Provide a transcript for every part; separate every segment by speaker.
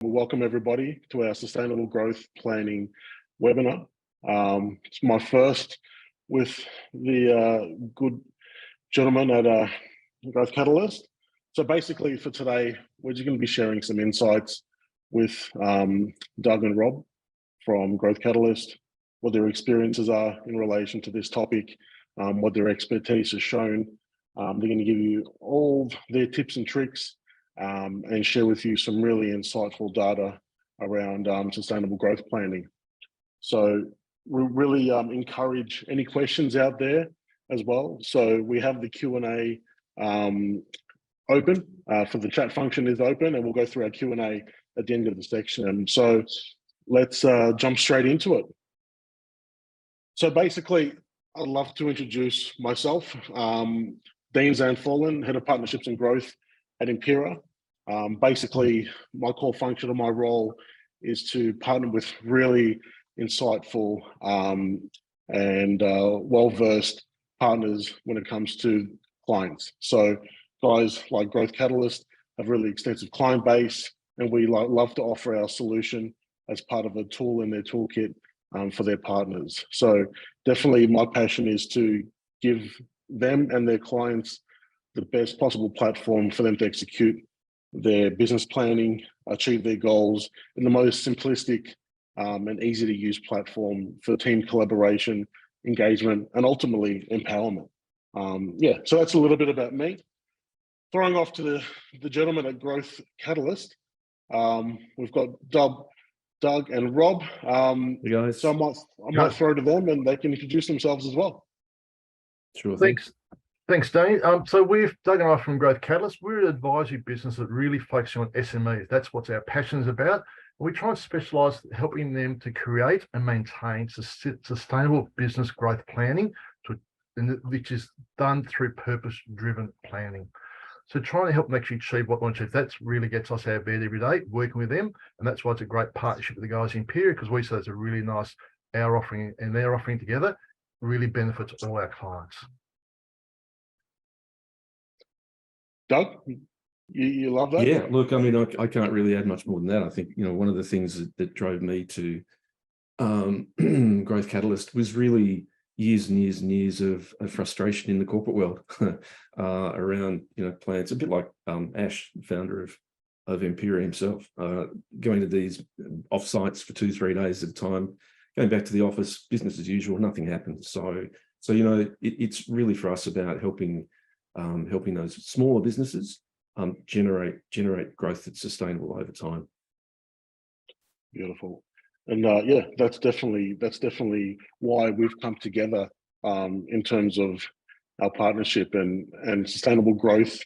Speaker 1: Welcome everybody to our Sustainable Growth Planning webinar. It's my first with the good gentleman at GrowthCatalyst. So basically for today, we're just going to be sharing some insights with Doug and Rob from GrowthCatalyst, what their experiences are in relation to this topic, what their expertise has shown. They're going to give you all their tips and tricks and share with you some really insightful data around sustainable growth planning. So we really encourage any questions out there as well. So we have the Q&A open, for the chat function is open, and we'll go through our Q&A at the end of the section. So let's jump straight into it. So basically, I'd love to introduce myself, Dean Zanforlin, Head of Partnerships and Growth at Empiraa. Basically, my core function of my role is to partner with really insightful and well-versed partners when it comes to clients. So guys like GrowthCatalyst have really extensive client base, and we love to offer our solution as part of a tool in their toolkit for their partners. So definitely my passion is to give them and their clients the best possible platform for them to execute their business planning, achieve their goals in the most simplistic and easy to use platform for team collaboration, engagement, and ultimately empowerment. Yeah, so that's a little bit about me. Throwing off to the gentleman at GrowthCatalyst, we've got Doug and Rob.
Speaker 2: Hey guys.
Speaker 1: So I might throw to them and they can introduce themselves as well.
Speaker 2: Sure.
Speaker 3: Thanks, Dean. So we've Doug and I from GrowthCatalyst. We're an advisory business that really focuses on SMEs. That's what our passion is about. We try and specialise helping them to create and maintain sustainable business growth planning, which is done through purpose-driven planning. So trying to help them actually achieve what they want to achieve. That really gets us out of bed every day, working with them. And that's why it's a great partnership with the guys in Empiraa, because we say it's a really nice, our offering and their offering together really benefits all our clients.
Speaker 1: Doug, you love that?
Speaker 2: Yeah, look, I mean, I can't really add much more than that. I think, one of the things that drove me to GrowthCatalyst was really years and years and years of frustration in the corporate world around, plans, a bit like Ash, founder of Empiraa himself, going to these offsites for 2-3 days at a time, going back to the office, business as usual, nothing happens. So it's really for us about helping those smaller businesses generate growth that's sustainable over time.
Speaker 1: Beautiful. And yeah, that's definitely why we've come together in terms of our partnership, and sustainable growth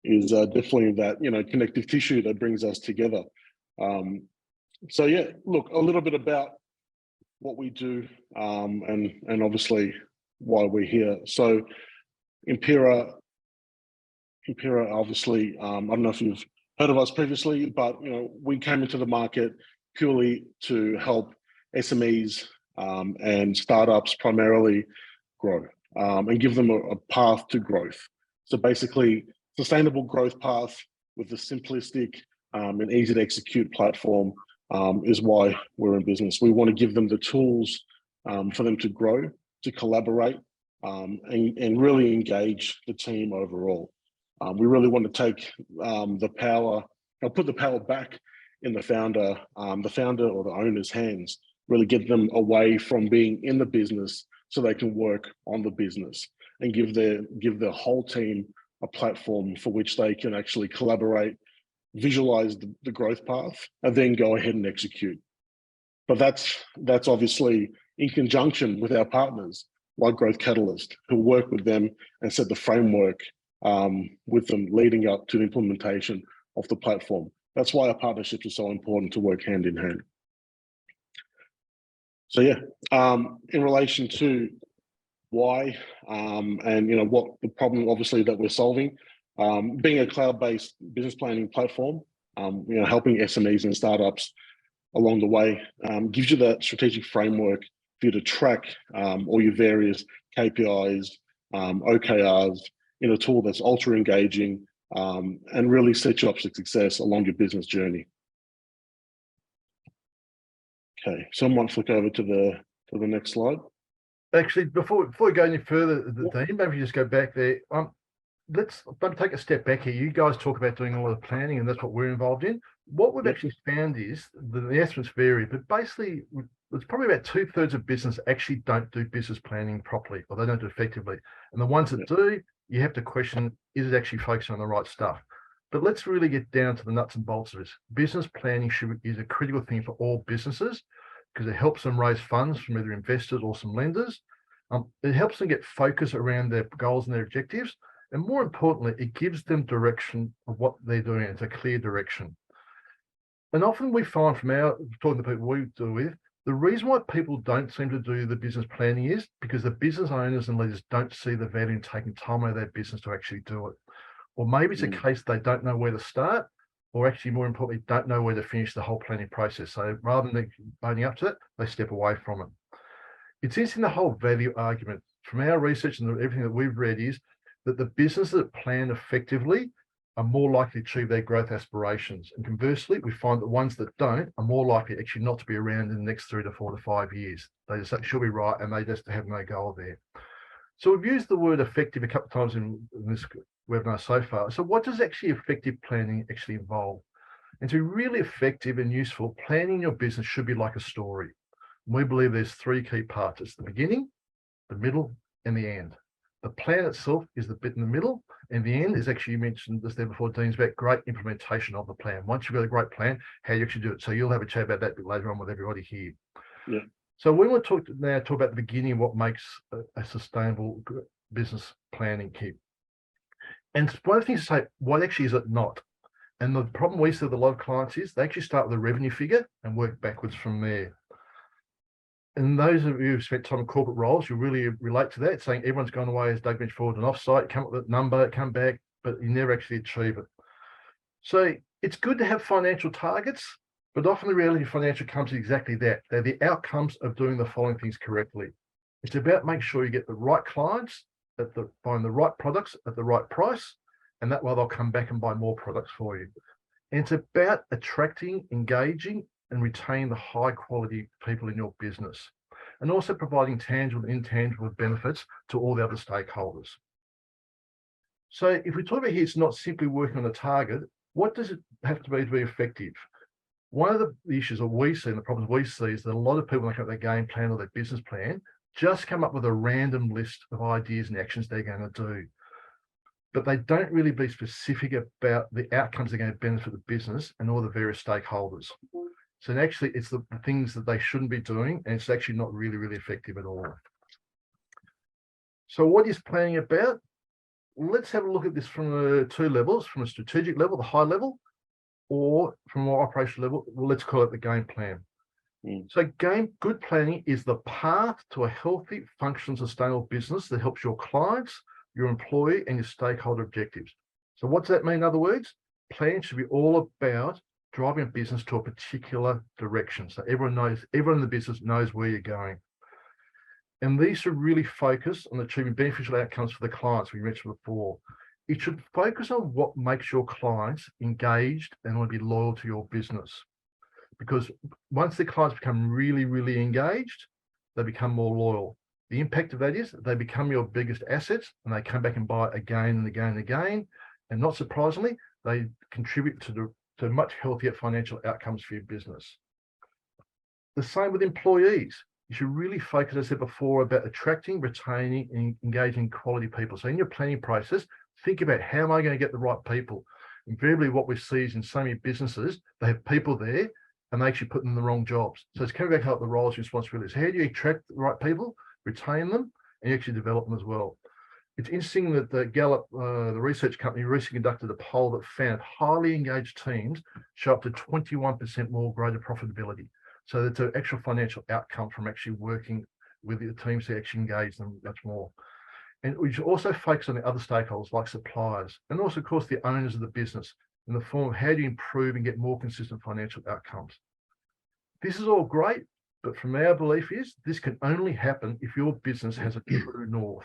Speaker 1: is definitely that connective tissue that brings us together. So yeah, look, a little bit about what we do and obviously why we're here. So Empiraa, obviously, I don't know if you've heard of us previously, but we came into the market purely to help SMEs and startups primarily grow and give them a path to growth. So basically, sustainable growth path with a simplistic and easy to execute platform is why we're in business. We want to give them the tools for them to grow, to collaborate, and really engage the team overall. We really want to take the power, put the power back in the founder or the owner's hands, really get them away from being in the business so they can work on the business, and give the whole team a platform for which they can actually collaborate, visualize the growth path, and then go ahead and execute. But that's obviously in conjunction with our partners like GrowthCatalyst, who work with them and set the framework with them leading up to the implementation of the platform. That's why our partnerships are so important, to work hand in hand. So yeah, in relation to why and what the problem obviously that we're solving, being a cloud-based business planning platform, helping SMEs and startups along the way gives you that strategic framework for you to track all your various KPIs, OKRs, in a tool that's ultra engaging and really set you up for success along your business journey. Okay, so I might flick over to the next slide.
Speaker 3: Actually, before we go any further, Dean, maybe you just go back there. Let's take a step back here. You guys talk about doing a lot of planning, and that's what we're involved in. What we've actually found is the estimates vary, but basically, it's probably about 2/3 of business actually don't do business planning properly, or they don't do it effectively. And the ones that do, you have to question, is it actually focusing on the right stuff? But let's really get down to the nuts and bolts of this. Business planning is a critical thing for all businesses because it helps them raise funds from either investors or some lenders. It helps them get focus around their goals and their objectives. And more importantly, it gives them direction of what they're doing. It's a clear direction. And often we find from talking to people we deal with, the reason why people don't seem to do the business planning is because the business owners and leaders don't see the value in taking time out of their business to actually do it. Or maybe it's a case they don't know where to start, or actually more importantly, don't know where to finish the whole planning process. So rather than owning up to it, they step away from it. It's interesting, the whole value argument from our research and everything that we've read is that the businesses that plan effectively are more likely to achieve their growth aspirations. And conversely, we find that ones that don't are more likely actually not to be around in the next 3 to 4 to 5 years. They just should be right, and they just have no goal there. So we've used the word effective a couple of times in this webinar so far. So what does actually effective planning actually involve? And to be really effective and useful, planning your business should be like a story. We believe there's 3 key parts. It's the beginning, the middle, and the end. The plan itself is the bit in the middle, and the end is actually, you mentioned this there before, Dean's, about great implementation of the plan. Once you've got a great plan, how you actually do it. So you'll have a chat about that a bit later on with everybody here.
Speaker 1: Yeah.
Speaker 3: So we want to talk about the beginning, what makes a sustainable business planning key. And one of the things to say, what actually is it not? And the problem we see with a lot of clients is they actually start with a revenue figure and work backwards from there. And those of you who've spent time in corporate roles, you really relate to that, saying everyone's gone away, as Doug mentioned, forward and offsite, come up with a number, come back, but you never actually achieve it. So it's good to have financial targets, but often the reality of financial comes exactly that. They're the outcomes of doing the following things correctly. It's about making sure you get the right clients, buying the right products at the right price, and that way they'll come back and buy more products for you. And it's about attracting, engaging, and retain the high quality people in your business, and also providing tangible and intangible benefits to all the other stakeholders. So if we talk about here, it's not simply working on a target. What does it have to be effective? One of the issues that we see and the problems we see is that a lot of people look at their game plan or their business plan, just come up with a random list of ideas and actions they're going to do. But they don't really be specific about the outcomes they're going to benefit the business and all the various stakeholders. So actually, it's the things that they shouldn't be doing, and it's actually not really, really effective at all. So what is planning about? Let's have a look at this from 2 levels, from a strategic level, the high level, or from a more operational level. Well, let's call it the game plan. So good planning is the path to a healthy, functional, sustainable business that helps your clients, your employee, and your stakeholder objectives. So what does that mean? In other words, plan should be all about driving a business to a particular direction. So everyone in the business knows where you're going. And these should really focus on achieving beneficial outcomes for the clients we mentioned before. It should focus on what makes your clients engaged and want to be loyal to your business. Because once the clients become really, really engaged, they become more loyal. The impact of that is they become your biggest assets, and they come back and buy again and again and again. And not surprisingly, they contribute to much healthier financial outcomes for your business. The same with employees. You should really focus, as I said before, about attracting, retaining, and engaging quality people. So in your planning process, think about, how am I going to get the right people? Invariably, what we see is in so many businesses, they have people there and they actually put them in the wrong jobs. So it's coming back up the roles and responsibilities. How do you attract the right people, retain them, and actually develop them as well? It's interesting that the Gallup, the research company, recently conducted a poll that found highly engaged teams show up to 21% more greater profitability. So that's an actual financial outcome from actually working with the teams to actually engage them much more. And we should also focus on the other stakeholders like suppliers, and also, of course, the owners of the business, in the form of how do you improve and get more consistent financial outcomes. This is all great, but from our belief is this can only happen if your business has a true north.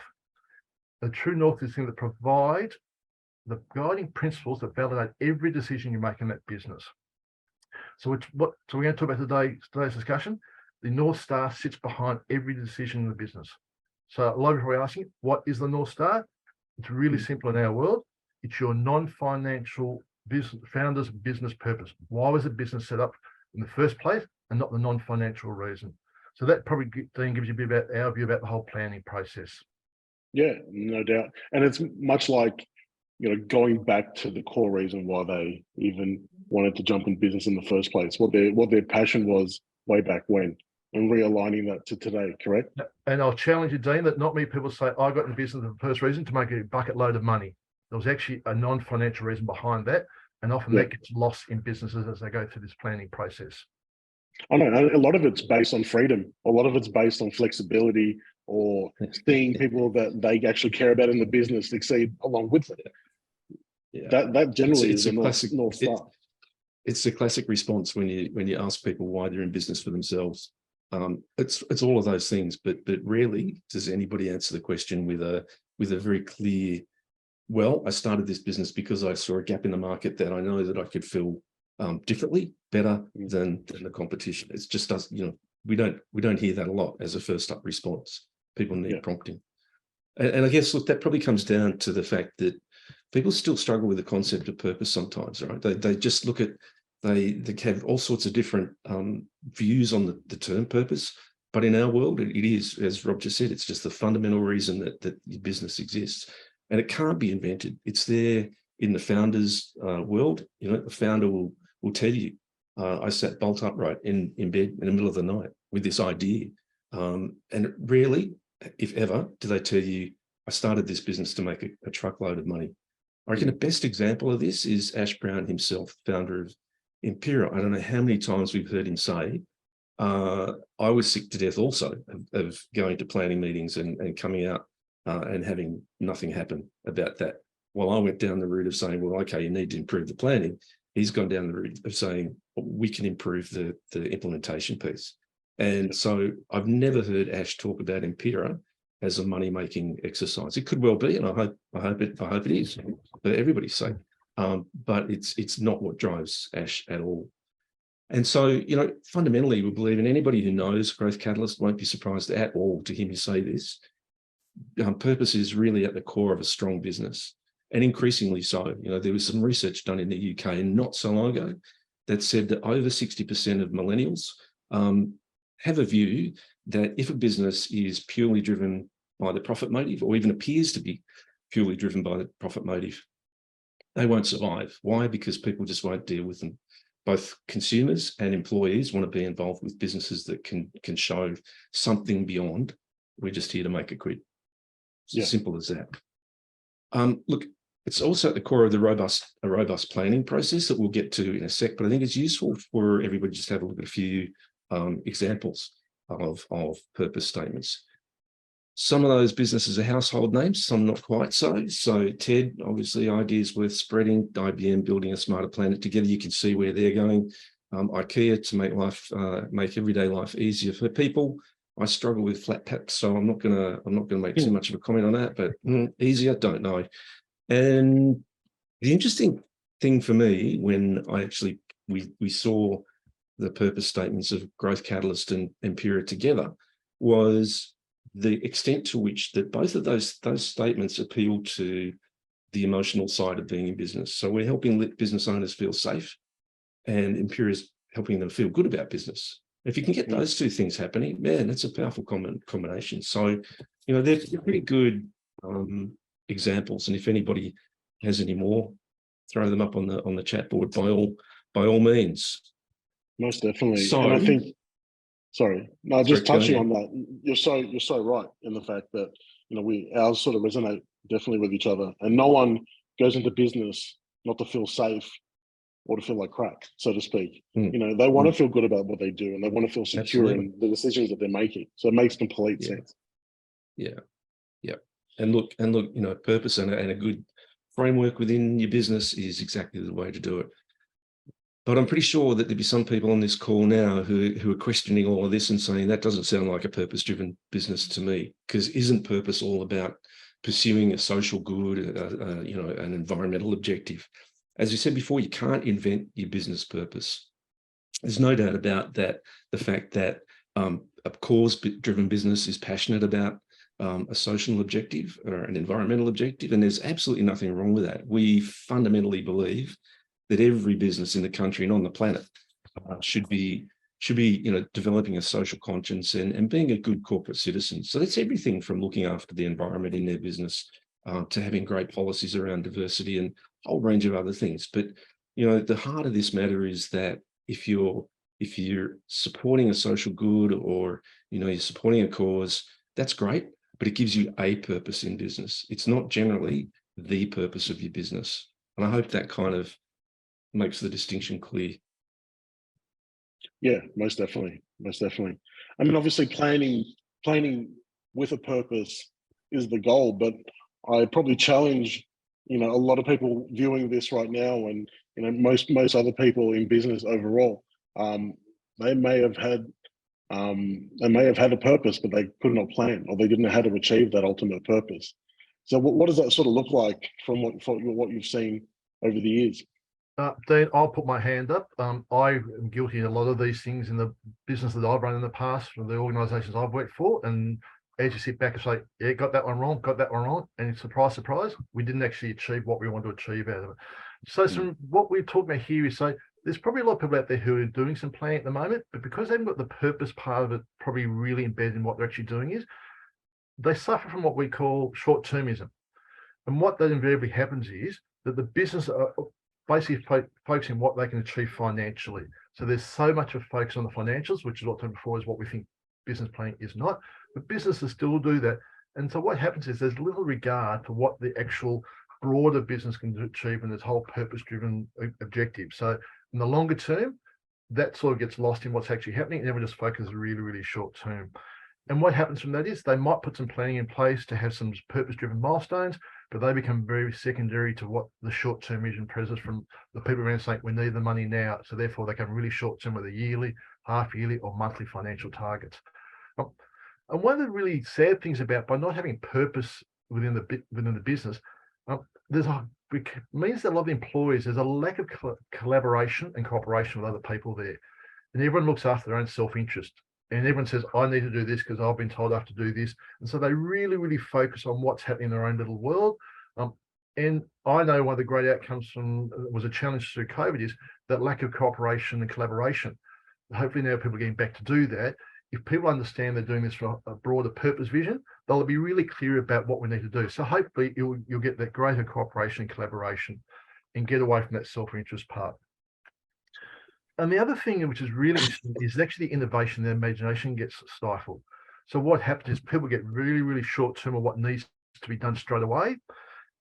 Speaker 3: The true north is the thing that provides the guiding principles that validate every decision you make in that business. So we're going to talk about today's discussion. the North Star sits behind every decision in the business. So a lot of people are asking, what is the North Star? It's really simple in our world. It's your non-financial business founder's business purpose. Why was the business set up in the first place and not the non-financial reason? So that probably, Dean, gives you a bit about our view about the whole planning process.
Speaker 1: Yeah, no doubt. And it's much like, going back to the core reason why they even wanted to jump in business in the first place, what their passion was way back when, and realigning that to today, correct?
Speaker 3: And I'll challenge you, Dean, that not many people say, I got in business for the first reason to make a bucket load of money. There was actually a non-financial reason behind that. And often that gets lost in businesses as they go through this planning process.
Speaker 1: I know a lot of it's based on freedom. A lot of it's based on flexibility, or seeing people that they actually care about in the business succeed along with it.
Speaker 2: Yeah.
Speaker 1: That generally
Speaker 2: it's
Speaker 1: is
Speaker 2: a
Speaker 1: the
Speaker 2: classic
Speaker 1: North Star.
Speaker 2: It's a classic response when you ask people why they're in business for themselves. It's all of those things, but rarely does anybody answer the question with a very clear, well, I started this business because I saw a gap in the market that I know that I could fill differently, better than the competition. It's just us, we don't hear that a lot as a first up response. People need prompting. And I guess, look, that probably comes down to the fact that people still struggle with the concept of purpose sometimes, right? They just look at, they have all sorts of different views on the term purpose. But in our world, it is, as Rob just said, it's just the fundamental reason that your business exists. And it can't be invented. It's there in the founder's world. The founder will tell you, I sat bolt upright in bed in the middle of the night with this idea. And rarely, if ever, do they tell you, I started this business to make a truckload of money. I reckon the best example of this is Ash Brown himself, founder of Empiraa. I don't know how many times we've heard him say, I was sick to death also of going to planning meetings and coming out and having nothing happen about that. While I went down the route of saying, well, okay, you need to improve the planning. He's gone down the route of saying, we can improve the implementation piece. And so I've never heard Ash talk about Empiraa as a money-making exercise. It could well be, and I hope it is for everybody's sake. But it's not what drives Ash at all. And so, fundamentally, we believe, in anybody who knows GrowthCatalyst won't be surprised at all to hear me say this. Purpose is really at the core of a strong business, and increasingly so. There was some research done in the UK not so long ago that said that over 60% of millennials have a view that if a business is purely driven by the profit motive, or even appears to be purely driven by the profit motive, they won't survive. Why? Because people just won't deal with them. Both consumers and employees want to be involved with businesses that can show something beyond, we're just here to make a quid. It's as simple as that. Look, it's also at the core of a robust planning process that we'll get to in a sec, but I think it's useful for everybody just to have a look at a few examples of purpose statements. Some of those businesses are household names, some not quite so. So TED, obviously, ideas worth spreading. IBM, building a smarter planet together. You can see where they're going. IKEA, to make everyday life easier for people. I struggle with flat packs, so I'm not gonna make too much of a comment on that. But easier, don't know. And the interesting thing for me, when we saw the purpose statements of GrowthCatalyst and Empiraa together, was the extent to which that both of those statements appeal to the emotional side of being in business. So we're helping business owners feel safe, and Empiraa is helping them feel good about business. If you can get those two things happening, man, that's a powerful combination. So, they're pretty good examples. And if anybody has any more, throw them up on the chat board by all means.
Speaker 1: Most definitely.
Speaker 2: So,
Speaker 1: and I think, just touching on that, you're so right in the fact that ours sort of resonate definitely with each other, and no one goes into business not to feel safe or to feel like crack, so to speak. They want to feel good about what they do, and they want to feel secure in the decisions that they're making. So it makes complete sense.
Speaker 2: Yeah. And look, purpose and a good framework within your business is exactly the way to do it. But I'm pretty sure that there'd be some people on this call now who are questioning all of this and saying that doesn't sound like a purpose-driven business to me, because isn't purpose all about pursuing a social good, an environmental objective? As you said before, you can't invent your business purpose. There's no doubt about that. The fact that A cause-driven business is passionate about a social objective or an environmental objective, and there's absolutely nothing wrong with that. We fundamentally believe that every business in the country and on the planet should be developing a social conscience and being a good corporate citizen. So that's everything from looking after the environment in their business to having great policies around diversity and a whole range of other things. But the heart of this matter is that if you're supporting a social good, or you're supporting a cause, that's great, but it gives you a purpose in business. It's not generally the purpose of your business. And I hope that kind of makes the distinction clear.
Speaker 1: Yeah, most definitely. Most definitely. I mean, obviously planning with a purpose is the goal, but I probably challenge, a lot of people viewing this right now, and, most other people in business overall, they may have had a purpose, but they could not plan, or they didn't know how to achieve that ultimate purpose. So what does that sort of look like from what you've seen over the years?
Speaker 3: Dean, I'll put my hand up. I am guilty of a lot of these things in the business that I've run in the past for the organisations I've worked for. And as you sit back and say, yeah, got that one wrong, and surprise, surprise, we didn't actually achieve what we wanted to achieve out of it. So what we're talking about here is, so there's probably a lot of people out there who are doing some planning at the moment, but because they haven't got the purpose part of it probably really embedded in what they're actually doing, is they suffer from what we call short-termism. And what that invariably happens is that the business are basically focusing on what they can achieve financially. So there's so much of focus on the financials, which is what time before is what we think business planning is not, but businesses still do that. And so what happens is there's little regard for what the actual broader business can achieve in this whole purpose-driven objective. So in the longer term, that sort of gets lost in what's actually happening, and everyone just focuses really, really short term. And what happens from that is they might put some planning in place to have some purpose-driven milestones, but they become very secondary to what the short-term vision presses from the people around saying, we need the money now. So therefore they become really short-term with a yearly, half-yearly or monthly financial targets. And one of the really sad things about, by not having purpose within the business, it means that a lot of the employees, there's a lack of collaboration and cooperation with other people there. And everyone looks after their own self-interest. And everyone says, I need to do this because I've been told I have to do this. And so they really, really focus on what's happening in their own little world. And I know one of the great outcomes was a challenge through COVID is that lack of cooperation and collaboration. Hopefully now people are getting back to do that. If people understand they're doing this for a broader purpose vision, they'll be really clear about what we need to do. So hopefully you'll get that greater cooperation and collaboration and get away from that self-interest part. And the other thing which is really interesting is actually the innovation, the imagination gets stifled. So what happens is people get really, really short term of what needs to be done straight away,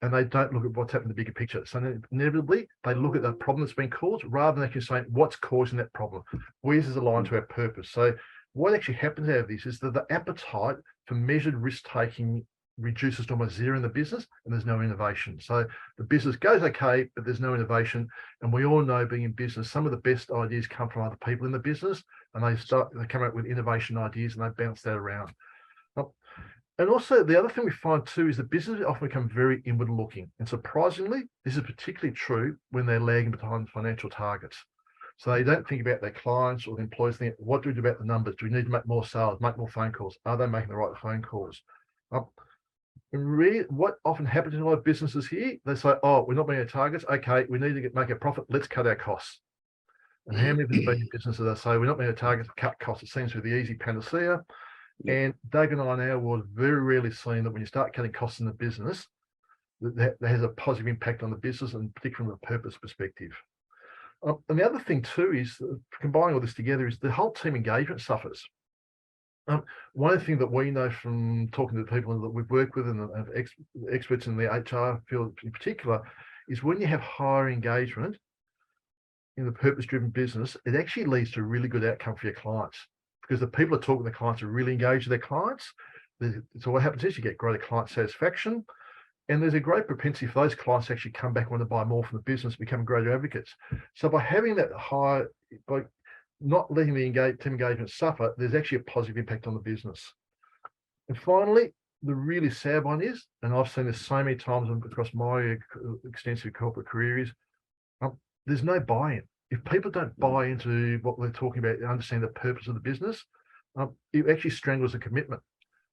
Speaker 3: and they don't look at what's happening in the bigger picture. So inevitably, they look at the problem that's been caused rather than actually saying, what's causing that problem? Where's this aligned to our purpose? So what actually happens out of this is that the appetite for measured risk-taking reduces to almost zero in the business, and there's no innovation. So the business goes okay, but there's no innovation. And we all know, being in business, some of the best ideas come from other people in the business, and they come out with innovation ideas and they bounce that around. And also the other thing we find too is that businesses often become very inward looking. And surprisingly, this is particularly true when they're lagging behind financial targets. So they don't think about their clients or the employees. Think, what do we do about the numbers? Do we need to make more sales, make more phone calls? Are they making the right phone calls? And really, what often happens in a lot of businesses here, they say, oh, we're not meeting our targets. Okay, we need to make a profit. Let's cut our costs. And how many of us have been in businesses that say, we're not meeting our targets, cut costs? It seems to be the easy panacea. And Doug and I now will very rarely seen that when you start cutting costs in the business, that has a positive impact on the business, and particularly from a purpose perspective. And the other thing too is, combining all this together, is the whole team engagement suffers. One of the things that we know from talking to the people that we've worked with and experts in the HR field in particular, is when you have higher engagement in the purpose-driven business, it actually leads to a really good outcome for your clients, because the people that talk with the clients are really engaged with their clients. So what happens is you get greater client satisfaction, and there's a great propensity for those clients to actually come back and want to buy more from the business, become greater advocates. So by having that high, by not letting the team engagement suffer, there's actually a positive impact on the business. And finally, the really sad one is, and I've seen this so many times across my extensive corporate career, is there's no buy-in. If people don't buy into what we're talking about and understand the purpose of the business, it actually strangles the commitment.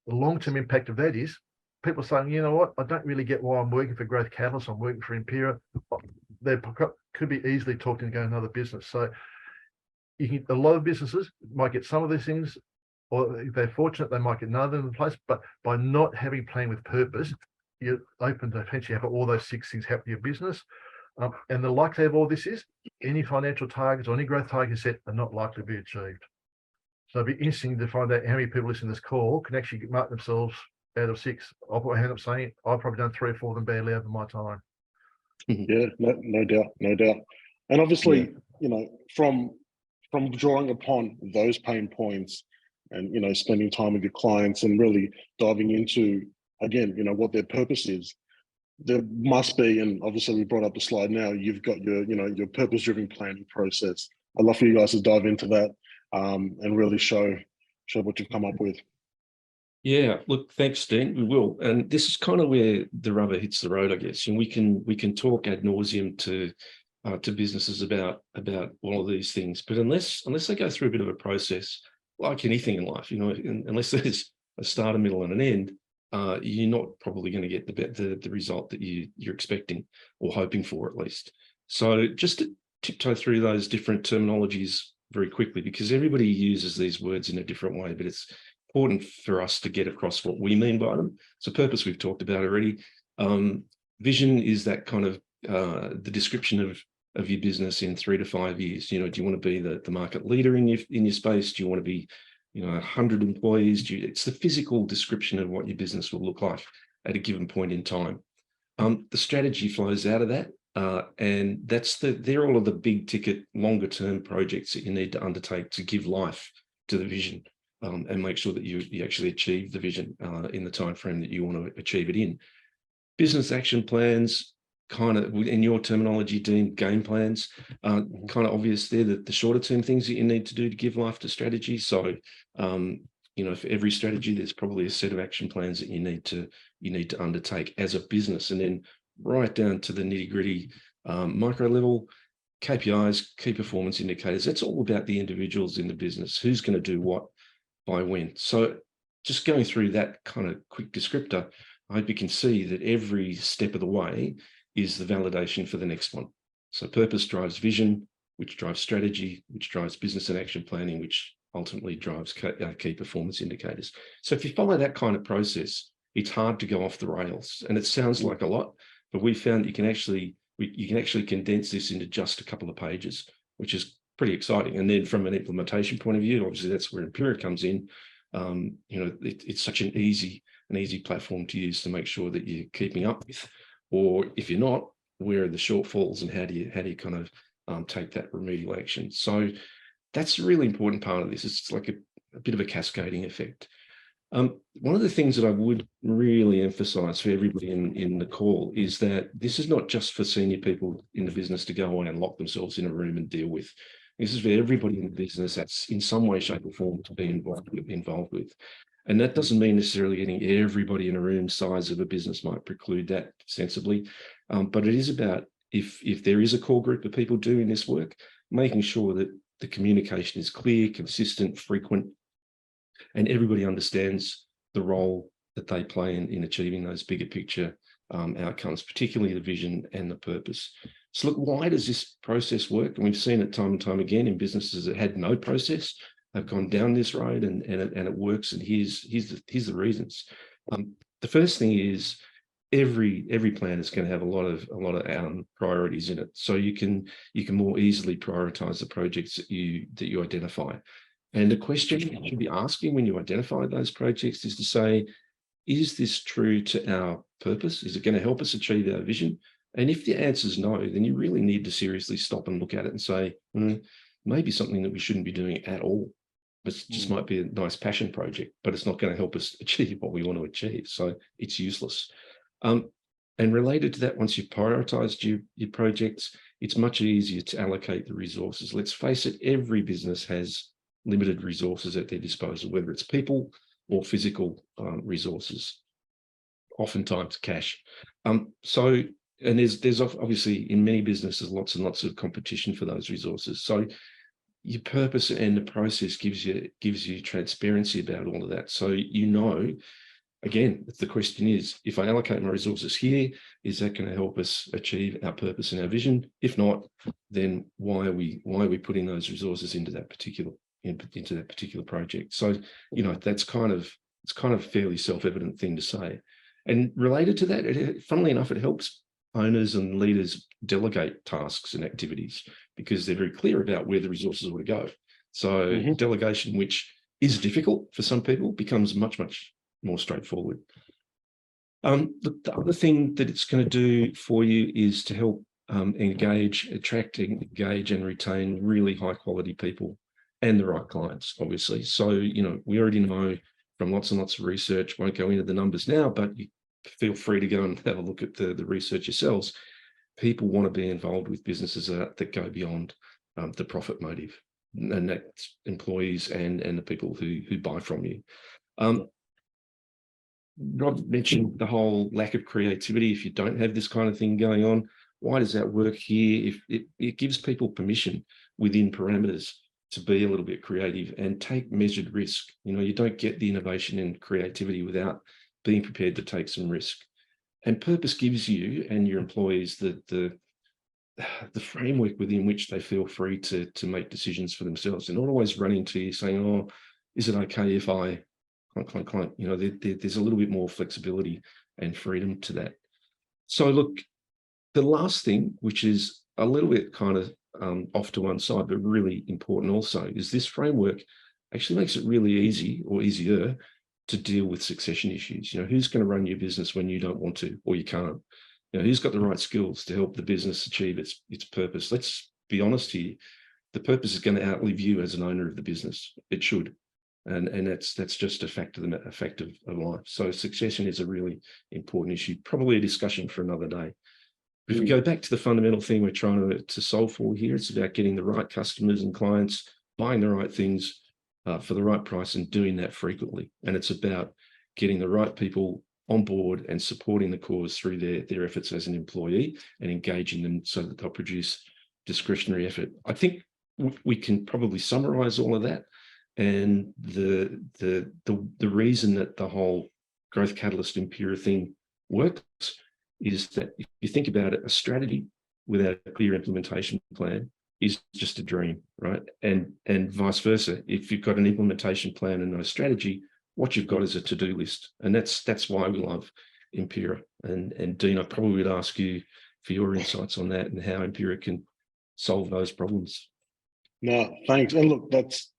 Speaker 3: The long-term impact of that is people saying, you know what, I don't really get why I'm working for GrowthCatalyst, I'm working for Empiraa. They could be easily talked into going to another business. So a lot of businesses might get some of these things, or if they're fortunate, they might get none of them in place. But by not having plan with purpose, you're open to potentially have all those 6 things happen to your business. And the likelihood of all this is any financial targets or any growth targets set are not likely to be achieved. So it'd be interesting to find out how many people listening to this call can actually mark themselves out of 6. I'll put my hand up saying I've probably done 3 or 4 of them badly over my time.
Speaker 1: Yeah, no doubt, no doubt. And obviously, you know, from drawing upon those pain points and, you know, spending time with your clients and really diving into, again, you know, what their purpose is, there must be, and obviously we brought up the slide now, you've got your, you know, your purpose-driven planning process. I'd love for you guys to dive into that and really show what you've come up with.
Speaker 2: Yeah, look, thanks, Dean. We will, and this is kind of where the rubber hits the road, I guess. And we can talk ad nauseum to businesses about all of these things, but unless they go through a bit of a process, like anything in life, you know, unless there's a start, a middle, and an end, you're not probably going to get the result that you're expecting or hoping for, at least. So just to tiptoe through those different terminologies very quickly, because everybody uses these words in a different way, but it's important for us to get across what we mean by them. So purpose, we've talked about already. Vision is that kind of the description of your business in 3 to 5 years. You know, do you want to be the market leader in your space? Do you want to be, you know, 100 employees? It's the physical description of what your business will look like at a given point in time. The strategy flows out of that. And they're all of the big ticket, longer term projects that you need to undertake to give life to the vision. And make sure that you actually achieve the vision in the time frame that you want to achieve it in. Business action plans, kind of, in your terminology, Dean, game plans, kind of obvious there, that the shorter term things that you need to do to give life to strategy. So, you know, for every strategy, there's probably a set of action plans that you need to undertake as a business, and then right down to the nitty gritty micro level. KPIs, key performance indicators. That's all about the individuals in the business. Who's going to do what by when. So just going through that kind of quick descriptor, I hope you can see that every step of the way is the validation for the next one. So purpose drives vision, which drives strategy, which drives business and action planning, which ultimately drives key performance indicators. So if you follow that kind of process, it's hard to go off the rails. And it sounds like a lot, but we found that you can actually condense this into just a couple of pages, which is pretty exciting. And then from an implementation point of view, obviously that's where Empiraa comes in. You know, it's such an easy platform to use to make sure that you're keeping up with, or if you're not, where are the shortfalls and how do you kind of take that remedial action? So that's a really important part of this. It's like a bit of a cascading effect. One of the things that I would really emphasize for everybody in the call is that this is not just for senior people in the business to go away and lock themselves in a room and deal with. This is for everybody in the business that's in some way, shape, or form to be involved with. And that doesn't mean necessarily getting everybody in a room. Size of a business might preclude that sensibly. But it is about, if there is a core group of people doing this work, making sure that the communication is clear, consistent, frequent, and everybody understands the role that they play in achieving those bigger picture outcomes, particularly the vision and the purpose. So look, why does this process work? And we've seen it time and time again in businesses that had no process. They've gone down this road and it works. And here's the reasons. The first thing is every plan is going to have a lot of priorities in it. So you can more easily prioritize the projects that you identify. And the question you should be asking when you identify those projects is to say, is this true to our purpose? Is it going to help us achieve our vision? And if the answer is no, then you really need to seriously stop and look at it and say, maybe something that we shouldn't be doing at all. It just might be a nice passion project, but it's not going to help us achieve what we want to achieve. So it's useless. And related to that, once you've prioritized your projects, it's much easier to allocate the resources. Let's face it, every business has limited resources at their disposal, whether it's people or physical resources, oftentimes cash. And there's obviously in many businesses lots and lots of competition for those resources. So your purpose and the process gives you transparency about all of that. So again, the question is, if I allocate my resources here, is that going to help us achieve our purpose and our vision? If not, then why are we putting those resources into that particular project? So, it's kind of fairly self-evident thing to say. And related to that, funnily enough, it helps owners and leaders delegate tasks and activities because they're very clear about where the resources ought to go. So delegation, which is difficult for some people, becomes much, much more straightforward. The other thing that it's going to do for you is to help attract, engage and retain really high quality people and the right clients, obviously. So, we already know from lots and lots of research, won't go into the numbers now, but you feel free to go and have a look at the research yourselves. People want to be involved with businesses that go beyond the profit motive, and that's employees and the people who buy from you. Rob mentioned the whole lack of creativity. If you don't have this kind of thing going on, why does that work here? If it gives people permission within parameters to be a little bit creative and take measured risk. You don't get the innovation and creativity without being prepared to take some risk. And purpose gives you and your employees the framework within which they feel free to make decisions for themselves. They're not always running to you saying, "Oh, is it okay if I clunk?" There's a little bit more flexibility and freedom to that. So look, the last thing, which is a little bit kind of off to one side, but really important also, is this framework actually makes it really easy or easier to deal with succession issues. Who's going to run your business when you don't want to or you can't? Who's got the right skills to help the business achieve its purpose? Let's be honest here. The purpose is going to outlive you as an owner of the business. It should. And that's just a fact of life. So succession is a really important issue, probably a discussion for another day. But if we go back to the fundamental thing we're trying to solve for here, it's about getting the right customers and clients, buying the right things for the right price and doing that frequently. And it's about getting the right people on board and supporting the cause through their efforts as an employee and engaging them so that they'll produce discretionary effort. I think we can probably summarize all of that. And the reason that the whole Growth Catalyst Empiraa thing works is that if you think about it, a strategy without a clear implementation plan is just a dream, right? And vice versa. If you've got an implementation plan and no strategy, what you've got is a to-do list. And that's why we love Empiraa. And Dean, I probably would ask you for your insights on that and how Empiraa can solve those problems.
Speaker 1: No, thanks. And look, that's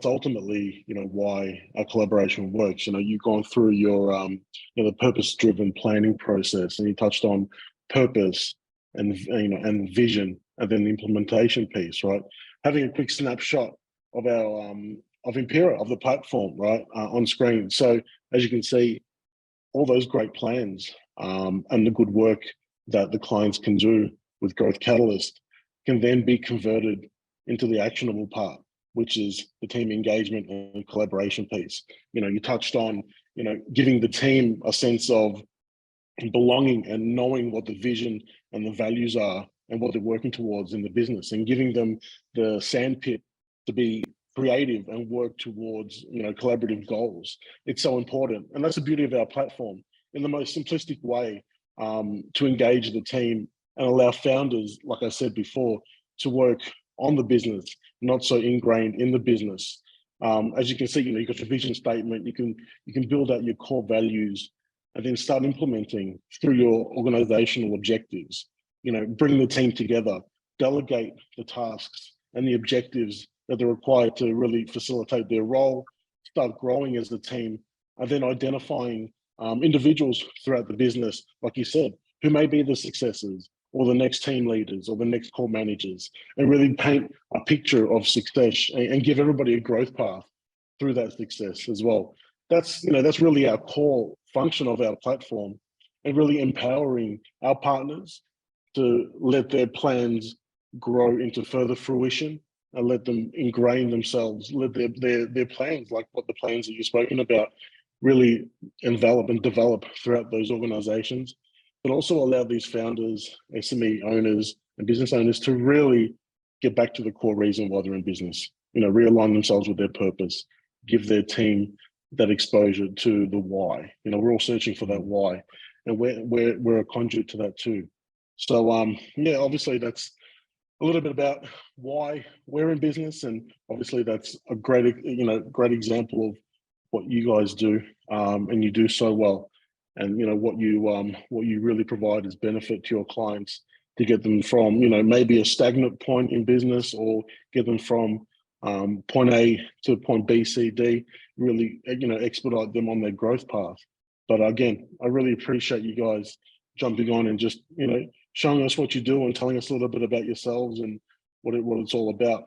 Speaker 1: ultimately, why our collaboration works. You've gone through your, the purpose-driven planning process, and you touched on purpose and, and vision, and then the implementation piece, right? Having a quick snapshot of our, of Empiraa, of the platform, right, on screen. So as you can see, all those great plans and the good work that the clients can do with Growth Catalyst can then be converted into the actionable part, which is the team engagement and collaboration piece. You touched on, giving the team a sense of belonging and knowing what the vision and the values are and what they're working towards in the business, and giving them the sandpit to be creative and work towards, collaborative goals. It's so important. And that's the beauty of our platform, in the most simplistic way, to engage the team and allow founders, like I said before, to work on the business, not so ingrained in the business. As you can see, you've got your vision statement, you can build out your core values and then start implementing through your organizational objectives. Bring the team together, delegate the tasks and the objectives that they're required to really facilitate their role, start growing as a team, and then identifying individuals throughout the business, like you said, who may be the successors or the next team leaders or the next core managers, and really paint a picture of success and give everybody a growth path through that success as well. That's really our core function of our platform, and really empowering our partners to let their plans grow into further fruition and let them ingrain themselves, let their plans, like what the plans that you've spoken about, really envelop and develop throughout those organizations, but also allow these founders, SME owners and business owners to really get back to the core reason why they're in business. Realign themselves with their purpose, give their team that exposure to the why. We're all searching for that why, and we're a conduit to that too. So yeah, obviously that's a little bit about why we're in business, and obviously that's a great example of what you guys do, and you do so well. And what you really provide is benefit to your clients to get them from maybe a stagnant point in business, or get them from point A to point B, C, D. Really expedite them on their growth path. But again, I really appreciate you guys jumping on and just showing us what you do and telling us a little bit about yourselves and what it's all about.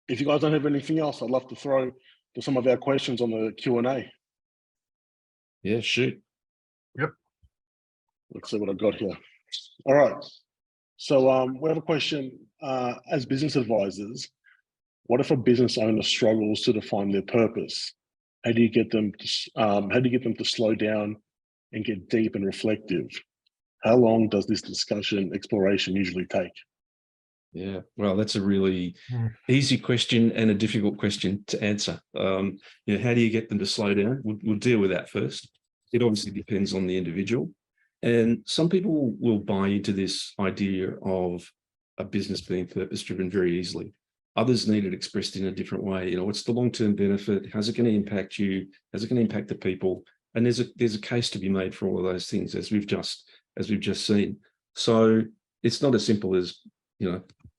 Speaker 1: If you guys don't have anything else, I'd love to throw to some of our questions on the Q&A.
Speaker 2: Yeah, shoot.
Speaker 3: Yep.
Speaker 1: Let's see what I've got here. All right. So we have a question. As business advisors, what if a business owner struggles to define their purpose? How do you get them to slow down and get deep and reflective? How long does this exploration usually take?
Speaker 2: Yeah, well, that's a really easy question and a difficult question to answer. How do you get them to slow down? We'll deal with that first. It obviously depends on the individual. And some people will buy into this idea of a business being purpose-driven very easily. Others need it expressed in a different way. What's the long-term benefit? How's it going to impact you? How's it going to impact the people? And there's a case to be made for all of those things, as we've just seen. So it's not as simple as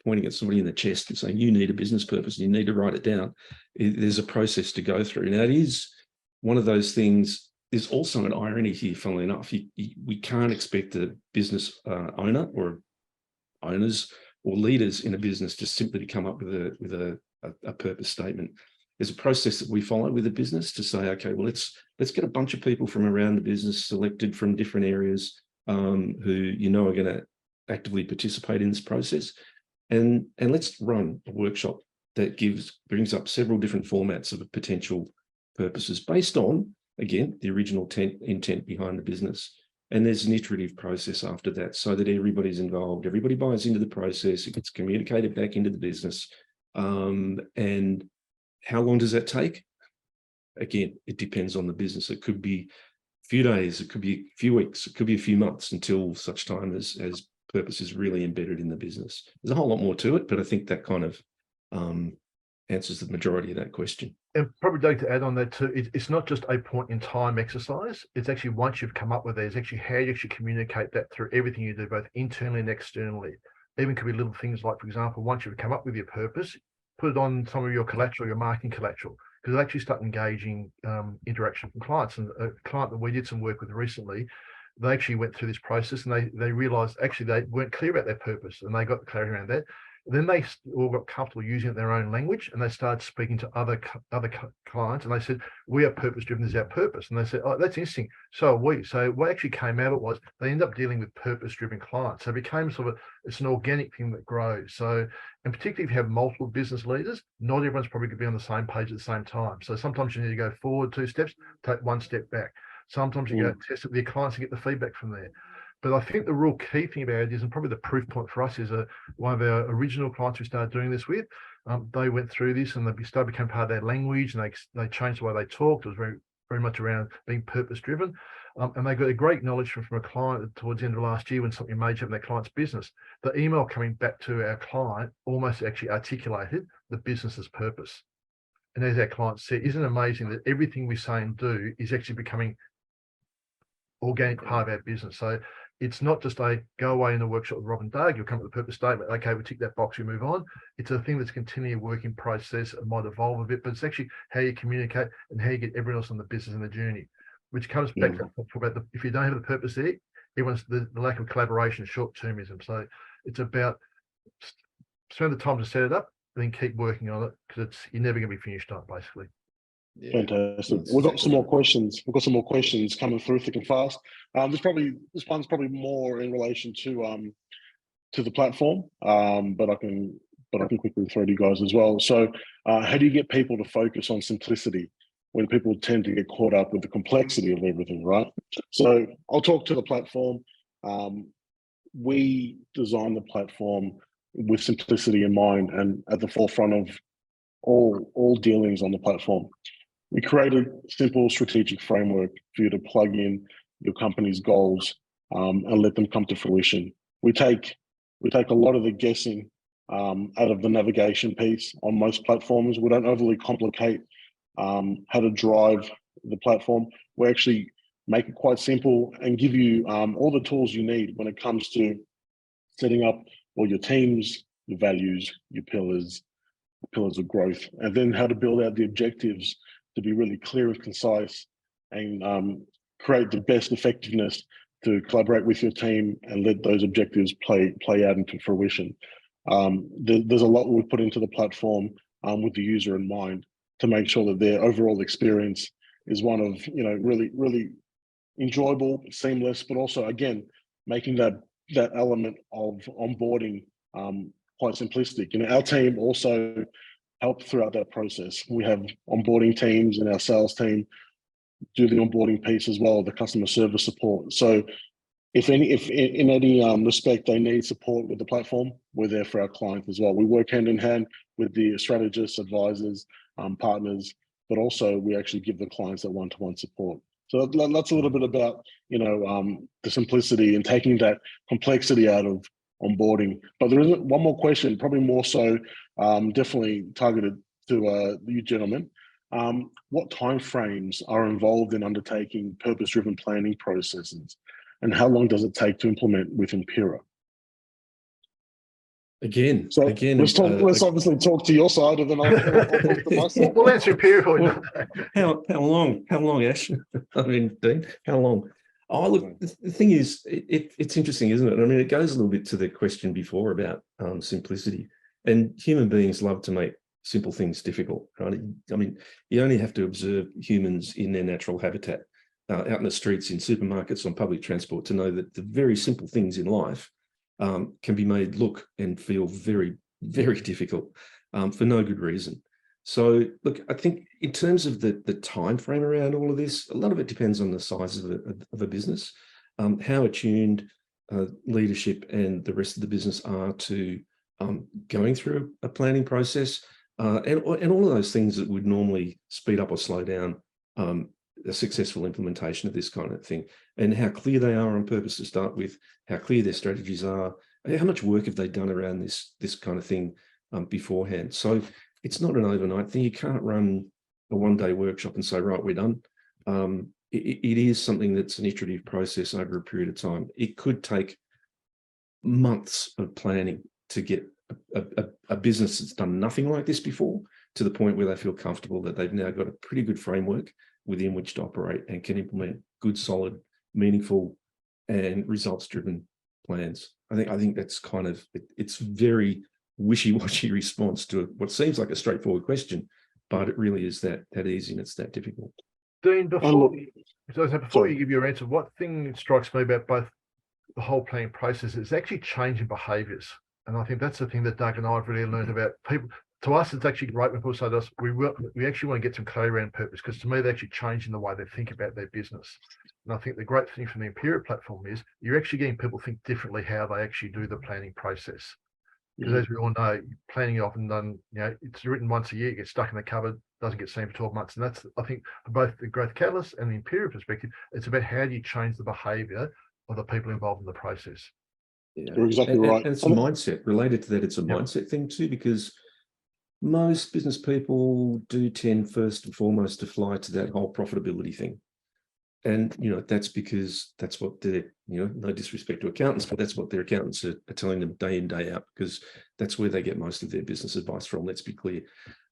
Speaker 2: pointing at somebody in the chest and saying you need a business purpose and you need to write it down. There's a process to go through. Now, it is one of those things. There's also an irony here, funnily enough. We can't expect a business owner or owners or leaders in a business just simply to come up with a purpose statement. There's a process that we follow with a business to say, okay, well, let's get a bunch of people from around the business selected from different areas who are going to actively participate in this process, and let's run a workshop that brings up several different formats of potential purposes based on, again, the original intent behind the business. And there's an iterative process after that so that everybody's involved, everybody buys into the process, it gets communicated back into the business. And how long does that take? Again, it depends on the business. It could be a few days, it could be a few weeks, it could be a few months, until such time as purpose is really embedded in the business. There's a whole lot more to it, but I think that kind of answers the majority of that question.
Speaker 3: And probably, Doug, to add on that too, it's not just a point in time exercise. It's actually, once you've come up with it, it's actually how you actually communicate that through everything you do, both internally and externally. Even could be little things like, for example, once you've come up with your purpose, put it on some of your collateral, your marketing collateral, because it'll actually start engaging interaction from clients. And a client that we did some work with recently, they actually went through this process and they realized actually they weren't clear about their purpose, and they got the clarity around that. Then they all got comfortable using their own language, and they started speaking to other clients, and they said, we are purpose driven, this is our purpose. And they said, oh, that's interesting, so are we. So what actually came out of it was they ended up dealing with purpose driven clients. So it became sort of it's an organic thing that grows. So, and particularly if you have multiple business leaders, not everyone's probably going to be on the same page at the same time. So sometimes you need to go forward 2 steps, take 1 step back. Sometimes you go test it with your clients and get the feedback from there. But I think the real key thing about it is, and probably the proof point for us is one of our original clients we started doing this with, they went through this and they became part of their language, and they changed the way they talked. It was very, very much around being purpose driven. And they got a great knowledge from a client towards the end of last year when something major happened in their client's business. The email coming back to our client almost actually articulated the business's purpose. And as our client said, isn't it amazing that everything we say and do is actually becoming organic part of our business? So it's not just a go away in the workshop with Rob and Doug, you'll come up with a purpose statement, okay, we tick that box, we move on. It's a thing that's continually a working process. It might evolve a bit, but it's actually how you communicate and how you get everyone else on the business and the journey, which comes back to about if you don't have the purpose there, everyone's the lack of collaboration, short-termism. So it's about spend the time to set it up, and then keep working on it, because you're never going to be finished on it, basically.
Speaker 2: Yeah.
Speaker 1: Fantastic. We've got some more questions. We've got some more questions coming through thick and fast. This one's probably more in relation to the platform, but I can quickly throw to you guys as well. So, how do you get people to focus on simplicity when people tend to get caught up with the complexity of everything, right? So, I'll talk to the platform. We designed the platform with simplicity in mind and at the forefront of all dealings on the platform. We created a simple strategic framework for you to plug in your company's goals and let them come to fruition. We take a lot of the guessing out of the navigation piece on most platforms. We don't overly complicate how to drive the platform. We actually make it quite simple and give you all the tools you need when it comes to setting up all your teams, your values, your pillars of growth, and then how to build out the objectives to be really clear and concise and create the best effectiveness to collaborate with your team and let those objectives play out into fruition. There's a lot we put into the platform with the user in mind to make sure that their overall experience is one of really enjoyable, seamless, but also again making that element of onboarding quite simplistic. Our team also help throughout that process. We have onboarding teams and our sales team do the onboarding piece as well, the customer service support. So if in any respect they need support with the platform, we're there for our clients as well. We work hand in hand with the strategists, advisors, partners, but also we actually give the clients that one-to-one support. So that's a little bit about the simplicity and taking that complexity out of onboarding. But there is one more question, probably more so, definitely targeted to you gentlemen. What timeframes are involved in undertaking purpose-driven planning processes, and how long does it take to implement with Empiraa?
Speaker 2: Again,
Speaker 1: let's obviously talk to your side, and then I'll talk to my side.
Speaker 3: We'll answer Empiraa for you.
Speaker 2: How long, Ash? I mean, Dean, how long? Oh, look, the thing is, it's interesting, isn't it? I mean, it goes a little bit to the question before about simplicity. And human beings love to make simple things difficult, right? I mean, you only have to observe humans in their natural habitat, out in the streets, in supermarkets, on public transport, to know that the very simple things in life can be made look and feel very, very difficult for no good reason. So, look, I think in terms of the time frame around all of this, a lot of it depends on the size of a business, how attuned leadership and the rest of the business are to going through a planning process, and all of those things that would normally speed up or slow down a successful implementation of this kind of thing, and how clear they are on purpose to start with, how clear their strategies are, how much work have they done around this kind of thing beforehand. So it's not an overnight thing. You can't run a one-day workshop and say, right, we're done. It is something that's an iterative process over a period of time. It could take months of planning to get a business that's done nothing like this before to the point where they feel comfortable that they've now got a pretty good framework within which to operate and can implement good, solid, meaningful, and results-driven plans. I think that's kind of, it's very wishy-washy response to what seems like a straightforward question, but it really is that easy and it's that difficult.
Speaker 3: Dean, before you give your answer, what thing strikes me about both the whole planning process is actually changing behaviours. And I think that's the thing that Doug and I have really learned about people. To us, it's actually great when people say to us, we actually want to get some clarity around purpose, because to me, they're actually changing the way they think about their business. And I think the great thing from the Empiraa platform is you're actually getting people think differently how they actually do the planning process. Because as we all know, planning is often done, it's written once a year, it gets stuck in the cupboard, doesn't get seen for 12 months. And that's, I think, for both the GrowthCatalyst and the Empiraa perspective, it's about how do you change the behaviour of the people involved in the process.
Speaker 2: Yeah,
Speaker 1: you're exactly right.
Speaker 2: And it's a mindset. Related to that, it's a mindset thing too, because most business people do tend first and foremost to fly to that whole profitability thing. And, that's because that's what they're, no disrespect to accountants, but that's what their accountants are telling them day in, day out, because that's where they get most of their business advice from, let's be clear.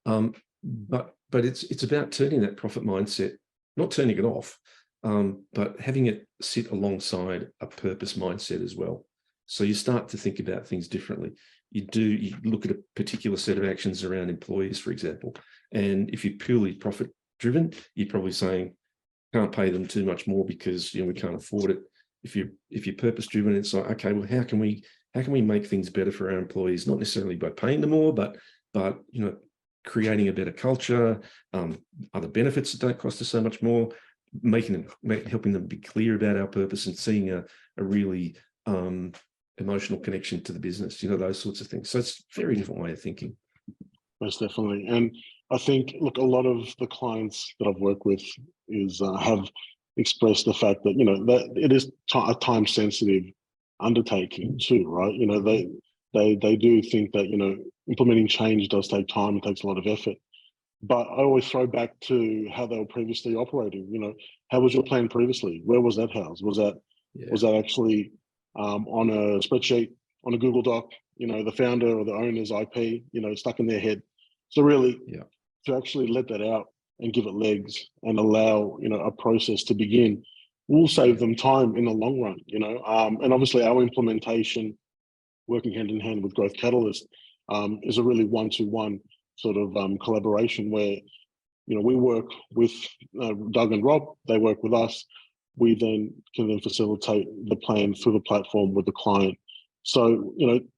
Speaker 2: But it's about turning that profit mindset, not turning it off, but having it sit alongside a purpose mindset as well. So you start to think about things differently. You look at a particular set of actions around employees, for example, and if you're purely profit driven, you're probably saying, can't pay them too much more because we can't afford it. If you're purpose driven, it's like, okay, well, how can we make things better for our employees? Not necessarily by paying them more, but creating a better culture, other benefits that don't cost us so much more, helping them be clear about our purpose and seeing a really emotional connection to the business, those sorts of things. So it's a very different way of thinking.
Speaker 1: Most definitely. And I think, look, a lot of the clients that I've worked with have expressed the fact that, that it is a time sensitive undertaking too, right? They do think that, implementing change does take time, it takes a lot of effort. But I always throw back to how they were previously operating. How was your plan previously? Where was that housed? Was that actually on a spreadsheet, on a Google Doc, the founder or the owner's IP, stuck in their head? So really, to actually let that out and give it legs and allow, a process to begin will save them time in the long run, and obviously our implementation, working hand in hand with GrowthCatalyst, is a really one-to-one sort of collaboration where, we work with Doug and Rob, they work with us. We then can facilitate the plan through the platform with the client. So,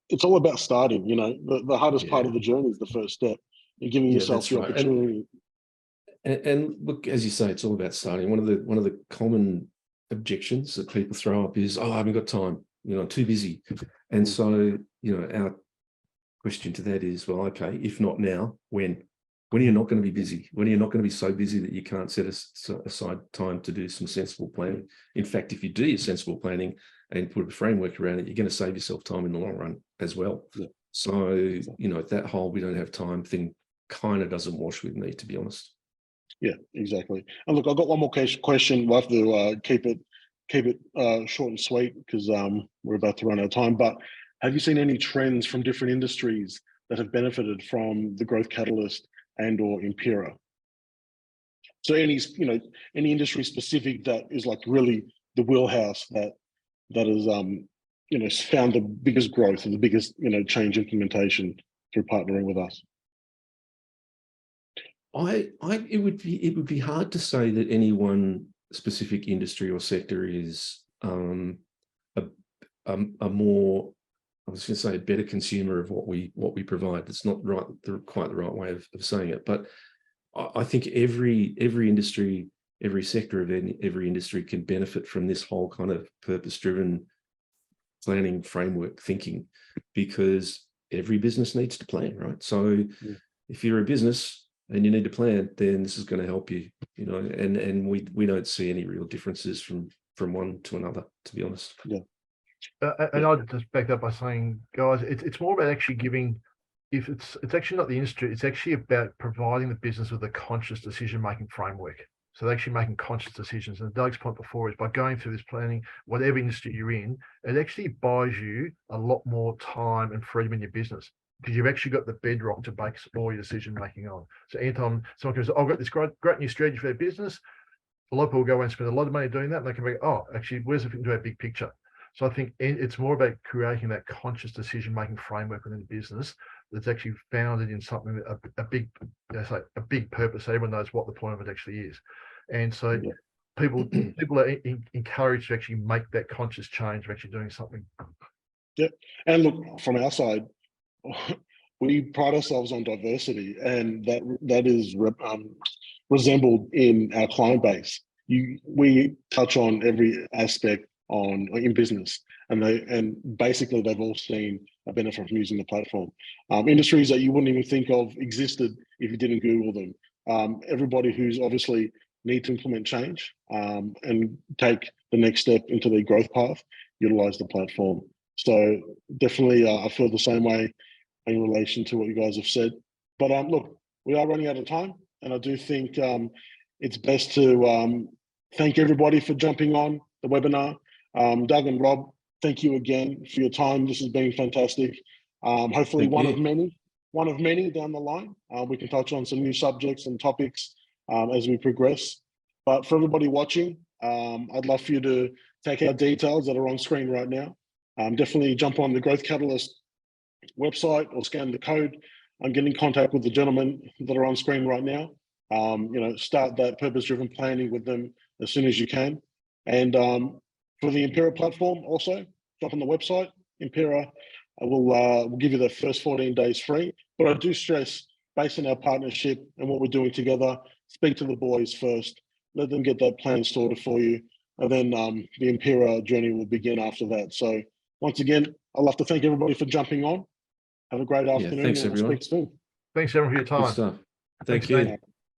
Speaker 1: it's all about starting, the hardest part of the journey is the first step and giving yourself the opportunity.
Speaker 2: And look, as you say, it's all about starting. One of the common objections that people throw up is, I haven't got time, I'm too busy. And so, our question to that is, well, okay, if not now, when? When are you not going to be busy? When are you not going to be so busy that you can't set aside time to do some sensible planning? In fact, if you do your sensible planning and put a framework around it, you're going to save yourself time in the long run as well. Yeah. So, that whole we don't have time thing kind of doesn't wash with me, to be honest.
Speaker 1: Yeah, exactly. And look, I've got one more question. We'll have to keep it short and sweet because we're about to run out of time. But have you seen any trends from different industries that have benefited from the GrowthCatalyst and or Empiraa? So any industry specific that is like really the wheelhouse that has found the biggest growth and the biggest change implementation through partnering with us?
Speaker 2: It would be hard to say that any one specific industry or sector is a more, I was going to say, a better consumer of what we provide. It's not quite the right way of saying it, but I think every industry, every sector of every industry can benefit from this whole kind of purpose-driven planning framework thinking, because every business needs to plan, right? So if you're a business and you need to plan, then this is going to help you, and we don't see any real differences from one to another, to be honest.
Speaker 1: Yeah.
Speaker 3: And I'd just back up by saying, guys, it's more about actually giving, if it's actually not the industry, it's actually about providing the business with a conscious decision-making framework. So they're actually making conscious decisions. And Doug's point before is by going through this planning, whatever industry you're in, it actually buys you a lot more time and freedom in your business, because you've actually got the bedrock to base all your decision-making on. So anytime someone comes, I've got this great new strategy for their business, a lot of people go and spend a lot of money doing that, and they can be, actually, where's it fit into our big picture? So I think it's more about creating that conscious decision-making framework within the business that's actually founded in something, a big purpose. So everyone knows what the point of it actually is. And so people are encouraged to actually make that conscious change of actually doing something.
Speaker 1: Yeah. And look, from our side, we pride ourselves on diversity, and that is resembled in our client base. We touch on every aspect in business, and basically they've all seen a benefit from using the platform. Industries that you wouldn't even think of existed if you didn't Google them. Everybody who's obviously need to implement change and take the next step into their growth path, utilize the platform. So definitely I feel the same way in relation to what you guys have said. But look, we are running out of time, and I do think it's best to thank everybody for jumping on the webinar. Doug and Rob, thank you again for your time. This has been fantastic. Hopefully one of many down the line. We can touch on some new subjects and topics as we progress. But for everybody watching, I'd love for you to take our details that are on screen right now. Definitely jump on the GrowthCatalyst website or scan the code and get in contact with the gentlemen that are on screen right now. Start that purpose-driven planning with them as soon as you can. And for the Empiraa platform, also jump on the website. Empiraa will give you the first 14 days free. But I do stress, based on our partnership and what we're doing together, speak to the boys first. Let them get that plan sorted for you, and then the Empiraa journey will begin after that. So once again, I'd love to thank everybody for jumping on. Have a great afternoon.
Speaker 2: thanks,
Speaker 1: and we'll
Speaker 2: everyone.
Speaker 1: speak soon.
Speaker 3: Thanks everyone for your
Speaker 2: Good
Speaker 3: time.
Speaker 2: stuff.
Speaker 3: Thanks,
Speaker 2: Thank you.
Speaker 3: Dean.